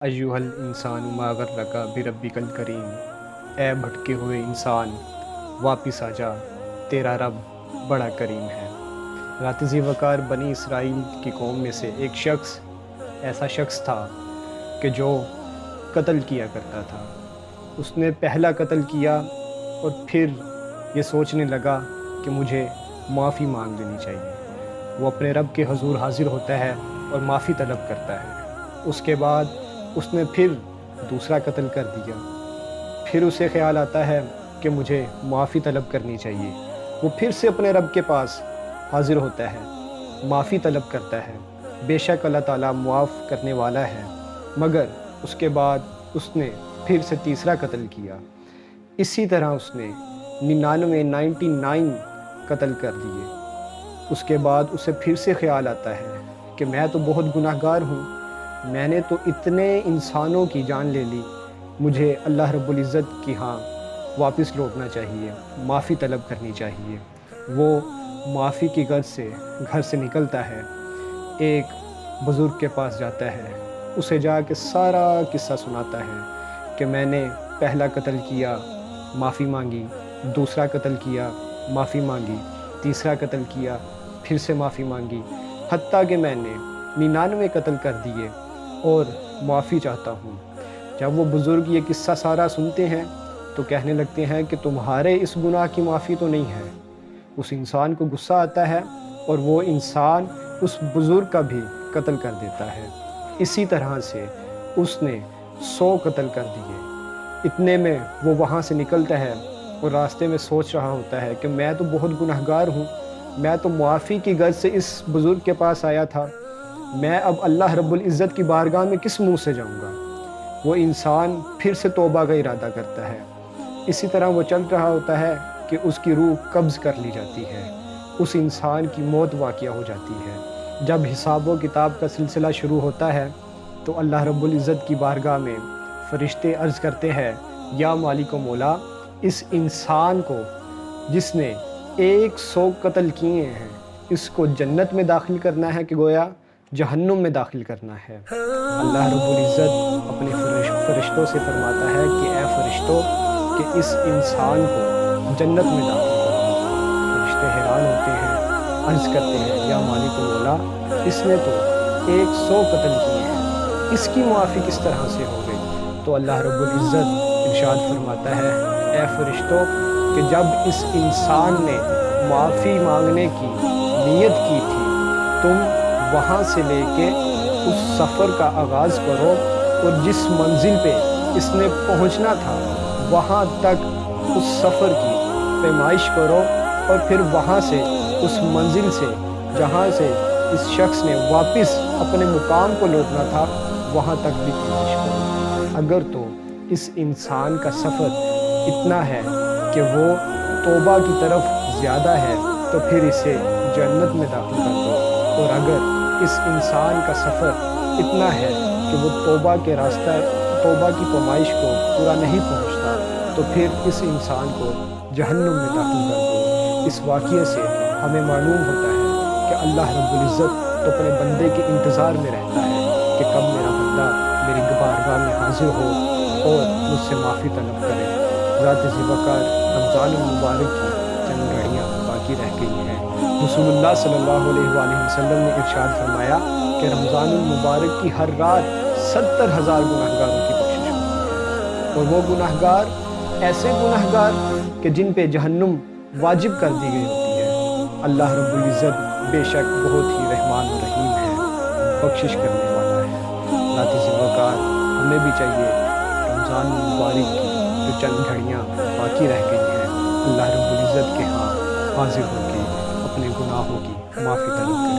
ایھا الانسان ما غرک بربک الکریم، اے بھٹکے ہوئے انسان واپس آ جا، تیرا رب بڑا کریم ہے۔ رات ذی وقار بنی اسرائیل کی قوم میں سے ایک شخص ایسا شخص تھا کہ جو قتل کیا کرتا تھا۔ اس نے پہلا قتل کیا اور پھر یہ سوچنے لگا کہ مجھے معافی مانگ لینی چاہیے۔ وہ اپنے رب کے حضور حاضر ہوتا ہے اور معافی طلب کرتا ہے۔ اس کے بعد اس نے پھر دوسرا قتل کر دیا۔ پھر اسے خیال آتا ہے کہ مجھے معافی طلب کرنی چاہیے۔ وہ پھر سے اپنے رب کے پاس حاضر ہوتا ہے، معافی طلب کرتا ہے۔ بے شک اللہ تعالیٰ معاف کرنے والا ہے، مگر اس کے بعد اس نے پھر سے تیسرا قتل کیا۔ اسی طرح اس نے 99 قتل کر دیے۔ اس کے بعد اسے پھر سے خیال آتا ہے کہ میں تو بہت گناہ گار ہوں، میں نے تو اتنے انسانوں کی جان لے لی، مجھے اللہ رب العزت کی ہاں واپس لوٹنا چاہیے، معافی طلب کرنی چاہیے۔ وہ معافی کی غرض سے گھر سے نکلتا ہے، ایک بزرگ کے پاس جاتا ہے، اسے جا کے سارا قصہ سناتا ہے کہ میں نے پہلا قتل کیا، معافی مانگی، دوسرا قتل کیا، معافی مانگی، تیسرا قتل کیا، پھر سے معافی مانگی، حتیٰ کہ میں نے 99 قتل کر دیے اور معافی چاہتا ہوں۔ جب وہ بزرگ یہ قصہ سارا سنتے ہیں تو کہنے لگتے ہیں کہ تمہارے اس گناہ کی معافی تو نہیں ہے۔ اس انسان کو غصہ آتا ہے اور وہ انسان اس بزرگ کا بھی قتل کر دیتا ہے۔ اسی طرح سے اس نے 100 قتل کر دیے۔ اتنے میں وہ وہاں سے نکلتا ہے اور راستے میں سوچ رہا ہوتا ہے کہ میں تو بہت گناہ گار ہوں، میں تو معافی کی غرض سے اس بزرگ کے پاس آیا تھا، میں اب اللہ رب العزت کی بارگاہ میں کس منہ سے جاؤں گا۔ وہ انسان پھر سے توبہ کا ارادہ کرتا ہے۔ اسی طرح وہ چل رہا ہوتا ہے کہ اس کی روح قبض کر لی جاتی ہے، اس انسان کی موت واقع ہو جاتی ہے۔ جب حساب و کتاب کا سلسلہ شروع ہوتا ہے تو اللہ رب العزت کی بارگاہ میں فرشتے عرض کرتے ہیں، یا مالک و مولا، اس انسان کو جس نے 100 قتل کیے ہیں، اس کو جنت میں داخل کرنا ہے کہ گویا جہنم میں داخل کرنا ہے۔ اللہ رب العزت اپنے فرشتوں سے فرماتا ہے کہ اے فرشتوں کہ اس انسان کو جنت میں داخل کرو۔ فرشتے حیران ہوتے ہیں، عرض کرتے ہیں، یا مالک و مولا، اس نے تو 100 قتل کیے ہیں، اس کی معافی کس طرح سے ہو گئی؟ تو اللہ رب العزت ارشاد فرماتا ہے، اے فرشتوں کہ جب اس انسان نے معافی مانگنے کی نیت کی تھی، تم وہاں سے لے کے اس سفر کا آغاز کرو اور جس منزل پہ اس نے پہنچنا تھا وہاں تک اس سفر کی پیمائش کرو، اور پھر وہاں سے اس منزل سے جہاں سے اس شخص نے واپس اپنے مقام کو لوٹنا تھا وہاں تک بھی پیمائش کرو۔ اگر تو اس انسان کا سفر اتنا ہے کہ وہ توبہ کی طرف زیادہ ہے تو پھر اسے جنت میں داخل کر دو، اور اگر اس انسان کا سفر اتنا ہے کہ وہ توبہ کے راستہ توبہ کی پیمائش کو پورا نہیں پہنچتا تو پھر اس انسان کو جہنم میں داخل کر دو۔ اس واقعے سے ہمیں معلوم ہوتا ہے کہ اللہ رب العزت تو اپنے بندے کے انتظار میں رہتا ہے کہ کب میرا بندہ میری بارگاہ میں حاضر ہو اور مجھ سے معافی طلب کرے۔ ذات ذی وقار رمضان المبارک کی چند گھڑیاں باقی رہ گئی ہیں۔ رسول اللہ صلی اللہ علیہ وآلہ وسلم نے ارشاد فرمایا کہ رمضان المبارک کی ہر رات 70,000 گناہ گاروں کی بخشش ہوتی ہے، اور وہ گناہ گار ایسے گناہ گار کہ جن پہ جہنم واجب کر دی گئی ہوتی ہے۔ اللہ رب العزت بے شک بہت ہی رحمان و رحیم ہے، بخشش کرنے والا ہے۔ ذات ذی وقار ہمیں بھی چاہیے رمضان المبارک کی جو چند گھڑیاں باقی رہ گئی ہیں، اللہ رب العزت کے ہاں حاضر ہو کے اپنے گناہوں کی معافی طلب کریں۔